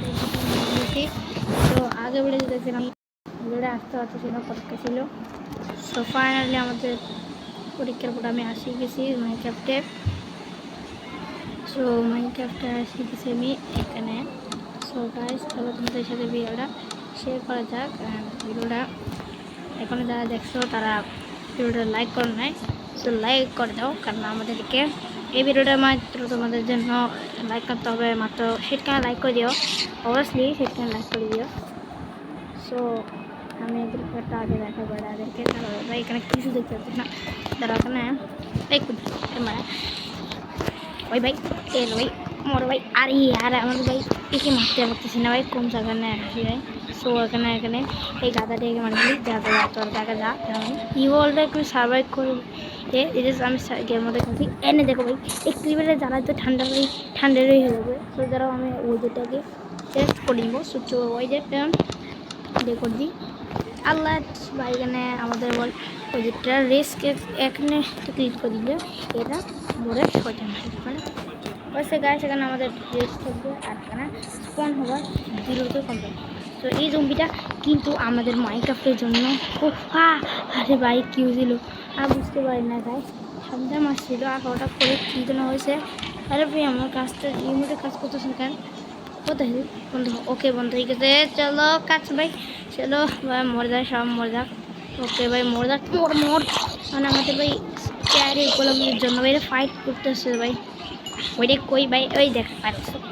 দিয়েছি। তো আগে বলে দেখছিলাম ভিডিওটা আসতে পারতেছিল পরীক্ষা ছিল। সো ফাইনালি আমাদের পরীক্ষার পর আমি আসি গেছি মাইনক্রাফটে। সো মাইনক্রাফটে আসি গেছি আমি এখানে। সো গাইস চলো তোমাদের সাথে ভিডিওটা শেয়ার করা যাক। ভিডিওটা এখন যারা দেখছো তারা ভিডিওটা লাইক করো নাই, সো লাইক করে দাও, কারণ আমাদেরকে এই ভিডিওটা মাত্র তোমাদের জন্য লাইক করতে হবে মাত্র সেটখানে লাইক করে দিও, অবভিয়াসলি সেটখানে লাইক করে দিও। সো আমি এদেরকে একটা আগে দেখা করে তাদেরকে ভাই এখানে কিছু দেখতে পাচ্ছি না, তারা ওখানে ওই ভাই তেল ভাই মোর ভাই আরে আর আমার ভাই একে মারতে পারতেছি না ভাই, কোন জায়গায় আসি ভাই। সো এখানে এই গাদাটাকে মারলি যা তোর দেখা যা ই বলটা একটু সার্ভাইভ করে আমি গের মধ্যে খাচ্ছি। এনে দেখো ভাই এই ক্রিমের জ্বালা তো ঠান্ডারই হয়ে যাবে। সো যারা আমি ওয়েদারটাকে টেস্ট করে নিব। সো ওয়েদারটা রেকর্ড দিই আল্লাহ ভাই এখানে আমাদের বল ওয়েদারটা রেস্ক এখানে ক্লিক করে দিলে এটা মোড়ে সোজা মানে ওইসে গায়ে সেখানে আমাদের রেস্ট থাকবে আর এখানে স্পন হওয়ার 0 কমপ্লিট। তো এই জম্বিটা কিন্তু আমাদের মাইনক্রাফটের জন্য আরে ভাই কি হয়েছিল আর বুঝতে পারি না গাই, সামনে মাছ ছিল আর ওটা করে কী জন্য হয়েছে। আরে ভাই আমার কাজটা রিমোটে কাজ করতেছেন কেন, কোথায় বন্ধু? ওকে বন্ধু হয়ে গেছে, চলো কাজ ভাই চলো ভাই মরে যায় সব মরে যাক। ওকে ভাই মরে যাক মোর মানে আমাদের ভাই ক্যারি গোলামের জন্য ভাই ফাইট করতেছে ভাই। ওইটা কই ভাই ওই দেখ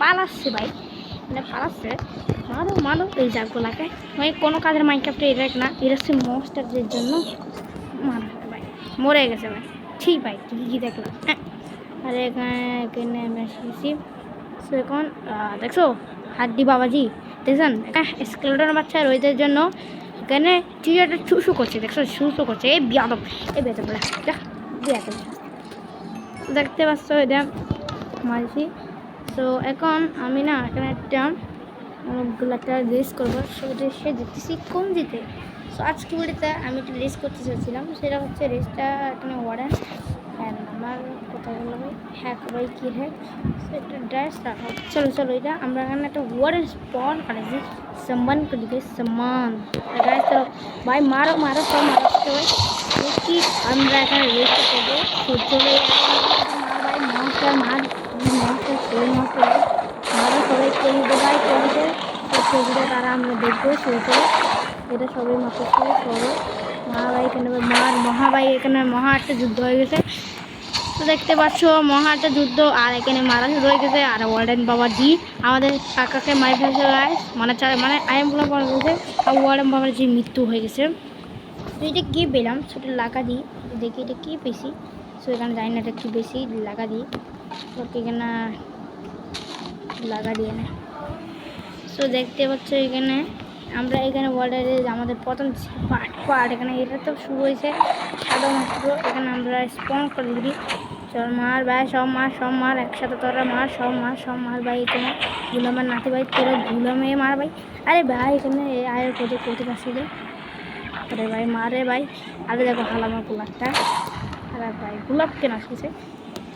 পালাচ্ছে ভাই, মানে পালাচ্ছে মারো এই জাগগুলাকে ভাই। কোনো কাজের মাইনক্রাফটে এটা না, এটা হচ্ছে মনস্টারদের জন্য মারা ভাই মরে গেছে ভাই। ঠিক ভাই কি দেখলাম আরে এখানে আমি আসছি। সো এখন দেখছো হাড্ডি বাবাজি দেখছেন স্কেলেটনের বাচ্চা রোহিতের জন্য এখানে টিয়ারটা শুশু করছে, দেখছো শুশু করছে এই বিয়াদব বলে দেখ বিয়াদব দেখতে পাচ্ছ এটা মারছি। সো এখন আমি না এখানে একটা রেস করবো, সেটা সে জিততেছি কম জিতে। সো আজকে ভিডিওতে আমি একটা রেস করতে চাইছিলাম, সেটা হচ্ছে রেসটা এখানে ওয়ার্ডেন আমার কোথায় বললো ভাই হ্যাক ভাই কী হ্যাক একটা ড্রেস রাখা। চলো এটা আমরা এখানে একটা ওয়ার্ডেন স্পন করেছি সম্মান করে দিকে সম্মান ড্রেস। চলো ভাই মারো সব মারতে ভাই কি আমরা এখানে রেসটা করবো। চলে ভাই মাস্টার মার মারো সবাই কলিতে ভাই কলিতে সেগুলো তারা আমরা দেখবো সেগুলো এটা সবাই মারতে সবাই মহাভাই এখানে মহাভাই এখানে মহা একটা যুদ্ধ হয়ে গেছে। তো দেখতে পাচ্ছ মহা একটা যুদ্ধ আর এখানে মারা শুরু হয়ে গেছে। আর ওয়ার্ডেন বাবাজি আমাদের কাকাকে মারি ফেলছে মানে আইএমগুলো পড়া গেছে আর ওয়ার্ডেন বাবার যে মৃত্যু হয়ে গেছে। তো এটা কী পেলাম সেটা লাগা দিই দেখি এটা কী পেয়েছি। সো এখানে জানি না এটা কী বেশি লাগা দিই ওকে এখানে লাগা দিয়ে না। সো দেখতে পাচ্ছ এখানে আমরা এখানে ওয়ার্ল্ডে আমাদের প্রথম পার্ট এখানে এটা তো শুরু হয়েছে সাদা মাত্র। এখানে আমরা স্পন করে দিই চল মার ভাই সব মার একসাথে তোরা মার সব মার ভাই। এখানে গুলামের নাতি ভাই তোরা গুলামে মার ভাই। আরে ভাই এখানে আয়ের কোথায় পাচ্ছিল আরে ভাই মারে ভাই। আরে দেখো হালামার গোলাপটা আরে ভাই গোলাপ কেন আসছে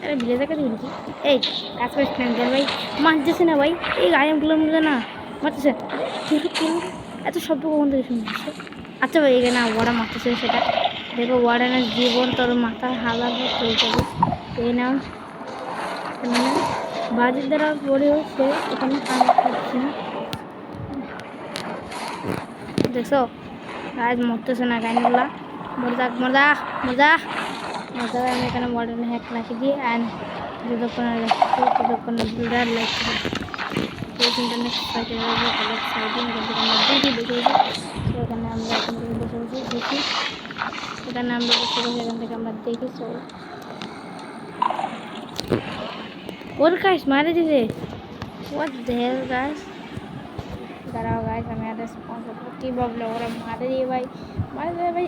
আরে ভিলে দেখে দিবি নাকি এই কাজ করিস না ভাই মারতেছে না ভাই এই আয়ামগুলো মধ্যে না মারতেছে এত শব্দ কখন থেকে শুনতেছে। আচ্ছা ভাই এখানে ওয়ার্ডেন মারতেছে সেটা দেখো ওয়ার্ডেনের জীবন তোর মাথার হালা তৈরি করবে এই নাম বাজির দ্বারা পড়ে হচ্ছে এখানে খাচ্ছি না দেখছো আজ মরতেছে না গাইনগুলা মরদা আমি এখানে মডার্ন হ্যাক রাখি দিই অ্যান্ড যতক্ষণ বিল্ডার লাইক ইন্টারনেট সাইটে এখানে আমরা এখান থেকে বসে দেখি এখানে আমরা এখান থেকে আমরা দেখি। সো ওর গাইস মারে দিছে হোয়াট দ্য হেল গাইস দাঁড়াও গাইস আমি একটা স্পন্সর কী বললো ওরা মারে দিয়ে ভাই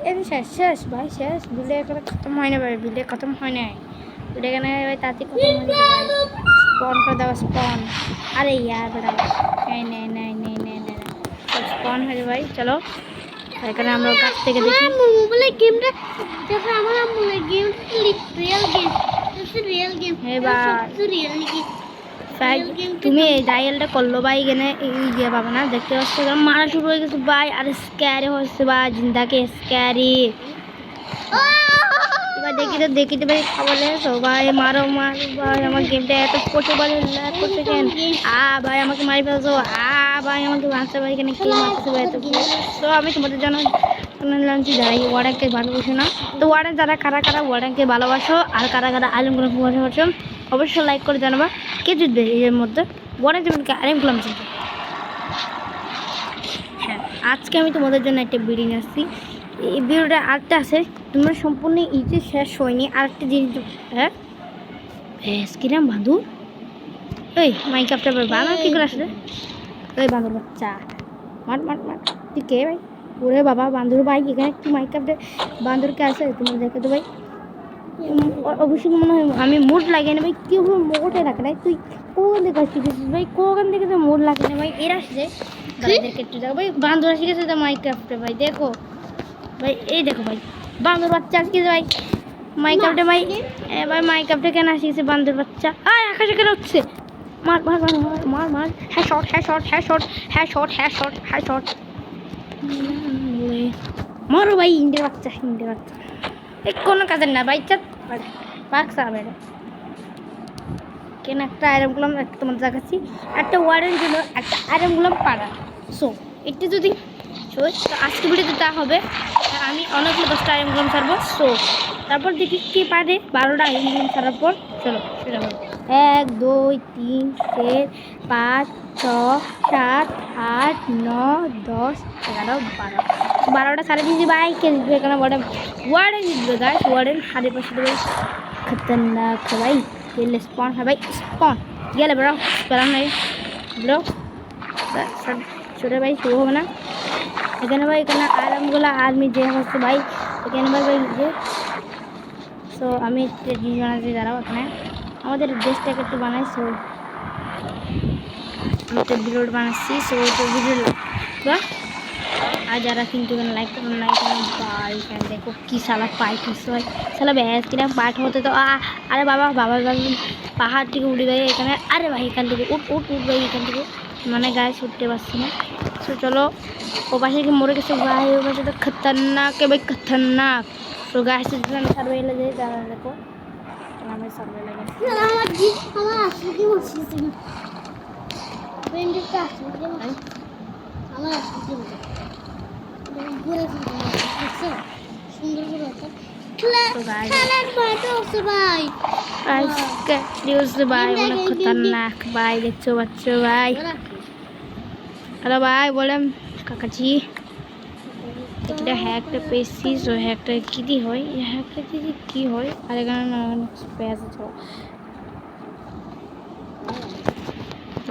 এই শেষ ভাই শেষ বিলে এখানে খতম হয় না ভাই বিলে খতম হয় না বিলে এখানে ভাই তাতে খতম হয়ে যায় ভাই স্পন করে দেওয়া স্পন আরে ইয়ার বেটা নেই স্পন হয়ে ভাই। চলো এখানে আমরা কাছ থেকে দেখি মোবাইলে গেমটা দেখো আমার মোবাইলে গেম রিয়েল গেম হ্যাঁ ভাই রিয়েল নাকি ভাই তুমি এই ডায়ালটা করলো ভাই এখানে ইয়ে পাবে না দেখতে পাচ্ছ মারা শুরু হয়ে গেছে ভাই আর স্ক্যারি হচ্ছে ভাই জিন্দাকে স্ক্যারি এবার দেখিতে ভাই খাবলে সবাই মারো ভাই আমার গেমটা এত করতে পারে করছে কেন ভাই আমাকে মারি ফেলছো ভাই আমাকে বাঁচতে ভাই এখানে কে মারতেছে ভাই এত তো আমি তোমাদের জন্য জানছি যারা ওয়ার্ডেনকে ভালোবাসো না তো ওয়ার্ডেন যারা কারা কারা ওয়ার্ডেনকে ভালোবাসো আর কারা কারা আলিমগুলো ভালোবাসো অবশ্যই লাইক করে জানাবা কে জিতবে এর মধ্যে ওয়ার্ডেন যেমন আলিমগুলো জিতবে। হ্যাঁ আজকে আমি তোমাদের জন্য একটা ভিডিও নিয়ে আসছি এই ভিডিওটা আরেকটা আছে তোমরা সম্পূর্ণ ইজি শেষ হয়নি আরেকটা জিনিস হ্যাঁ ভ্যাস কিরাম বাঁধুর ওই মাইকাপটা বাঁধা কী করে আসলে ওই বাঁধুর বাচ্চা মার মার মার তুই কে ভাই ওরে বাবা বাঁধুর ভাই এখানে একটু মাইকাপটা বাঁধুরকে আসে তোমরা দেখে তো ভাই অবশ্যই মনে হয় আমি মুড লাগে না ভাই কেউ মোটে রাখে না তুই কোন থেকে শিখেছিস ভাই কোখান থেকে তো মুড লাগে না ভাই এরা আসছে তাদেরকে একটু দেখো ভাই বাঁধুরা শিখেছে তো মাইক্রাফটে ভাই দেখো ভাই এই দেখো ভাই বান্দর বাচ্চা আজকে ভাই মাইক্রাফটে ভাই ভাই মাইক্রাফটে কেন আসিছে বান্দর বাচ্চা আকাশে কেন হচ্ছে মার মার মার মার মার হ্যাঁ শর্ট হ্যাঁ শর্ট হ্যাঁ শর্ট হ্যাঁ শর্ট হ্যাঁ শর্ট হ্যাঁ শর্ট মারো ভাই ইন্ডিয়ার বাচ্চা এই কোনো কাজের না ভাই চাপ পাক সাবে কেন একটা আয়রন গুলাম একটা তোমার দেখাচ্ছি একটা ওয়ারের জন্য একটা আয়রন গুলাম পাড়া সো এটা যদি তো আজকে ভিডিওতে তা হবে আমি অনেকগুলো 10টা আইটেম গুলো ছাড়বো সো তারপর দেখি কি পারে 12টা আইটেম গুলো ছাড়ার পর চলো সেটা বলো 1 2 3 4 5 6 7 8 9 10 11 12টা ছাড়া দিয়েছি ভাই কে জিতবে এখানে ওয়ার্ডেন জিতবে গাইস ওয়ার্ডেন হারে পাশে দেবে খতরনাক ভাই ये स्पॉन है भाई स्पॉन गया ब्रो स्पॉन नहीं ब्रो छोटे भाई शुरू হবে না এখানে ভাই এখানে আর্মগুলো আর্মি যে হচ্ছে ভাই এখানে ভাই যে সো আমি একটা জিনিস বানাচ্ছি দাঁড়াও এখানে আমাদের দেশটাকে একটু বানাই সো আমি একটা ভিডিও বানাচ্ছি সো তো ভিডিও আর যারা কিন্তু এখানে লাইক করুন ভাই এখানে দেখো কী সালা পাইট হচ্ছে ভাই সালা ব্যাস কিনা পাঠ হতে তো আরে বাবা পাহাড় থেকে উঠে ভাই এখানে আরে ভাই এখান থেকে উঠ ভাই এখান থেকে মানে গায়ে ছুটতে পারছি না তো চলো ও পাশে কি মরে গেছে ভাই ও পাশে তো খতরনাক ভাই খতরনাক তো গায়ে से আমি সার্ভে যাই যারা দেখো আমি সার্ভে লাগে আমার আসলে কি মরছি বেন্ডিটা আসলে কি আমার আসলে কি ঘুরে ফিরে সুন্দর করে আছে খেলার ভয়টা হচ্ছে ভাই আজকে নিউজ ভাই অনেক খতরনাক ভাই দেখছো বাচ্চো ভাই হ্যালো ভাই বলেন কাকাজি এটা হ্যাকটা পেয়েছি সো হ্যাকটা কী হয় হ্যাকটা কী হয় আর এখানে পেঁয়াজ আছে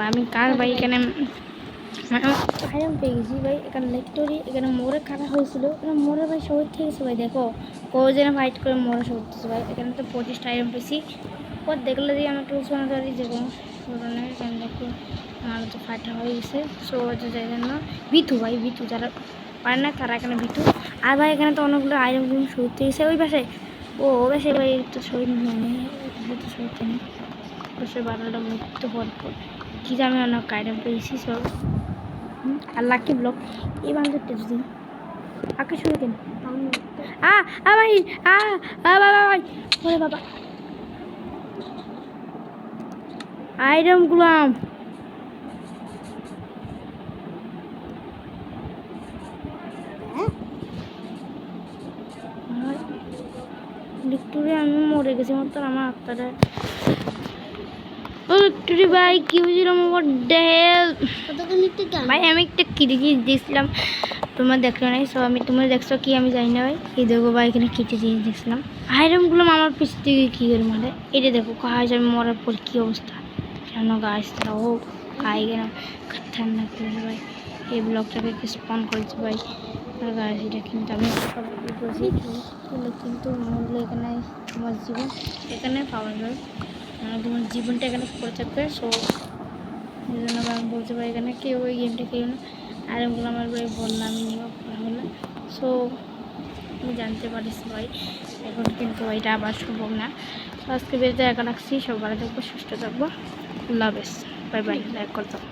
আমি কার ভাই এখানে আইরন পেয়ে গেছি ভাই এখানে লেকটরি এখানে মোড়ে খারাপ হয়েছিল এখানে মোড়ে ভাই শহীদ থেকে গেছে ভাই দেখো যেন ফাইট করে মোড়ে শহীদ হচ্ছে ভাই এখানে তো 25টা আইরন পেয়েছি পর দেখলে দিয়ে আমার টুলস বানাতে পারি যে কোনো ধরনের এখানে দেখো আমার তো ফাটা হয়ে গেছে সো যাই জন্য বিতু যারা পারে না তারা এখানে বিতু আর ভাই এখানে তো অনেকগুলো আইরনগুলো শহীদ থেকে গেছে ওই পাশে ও বেশি ভাই তো শহীদ নেই তো শহীদ নেই অবশ্যই 12টা মৃত্যু হওয়ার পর কী আমি অনেক আইরন পেয়েছি সব আর লাকি ব্লক এই বান্ধবটা যদি আকাশ শুরু কেন ভাই ভাই ওরে বাবা আইরন গুলাম ভিক্টোরিয়া আমি মরে গেছি মতো আমার আত্মাটা ভিক্টোরি ভাই কি হয়েছিল আমার ডেল ভাই আমি একটা কিটি দিয়েছিলাম তোমার দেখলো নাই সো আমি তোমরা দেখছো কি আমি জানি না ভাই এই দেখো ভাই এখানে কিটি জিনিস দেখছিলাম আয়রনগুলো আমার পিছ থেকে কী করে মারে এটা দেখো গাছ আমি মরার পর কী অবস্থা কেন গাছটা ও খাই গেল খতরনাক ভাই এই ব্লকটাকে স্পন করেছি ভাই আর গাছ এটা কিন্তু আমি বলছি কিন্তু মরলে এখানে তোমার জীবন এখানে পাওয়া যাবে মানে তোমার জীবনটা এখানে পড়ে থাকবে সো এই জন্য আমি বলতে পারি এখানে কেউ ওই গেমটা কেউ না আর এগুলো আমার ভাই বললাম আমি নিব হলে সো আমি জানতে পারিস ভাই, এখন কিন্তু এটা আবার সম্ভব না। তো আজকে বেরিয়ে এখন রাখছি, সব ভালো থাকবো, সুস্থ থাকবো, আল্লাহ হাফেজ, বাই বাই, লাইক করতাম।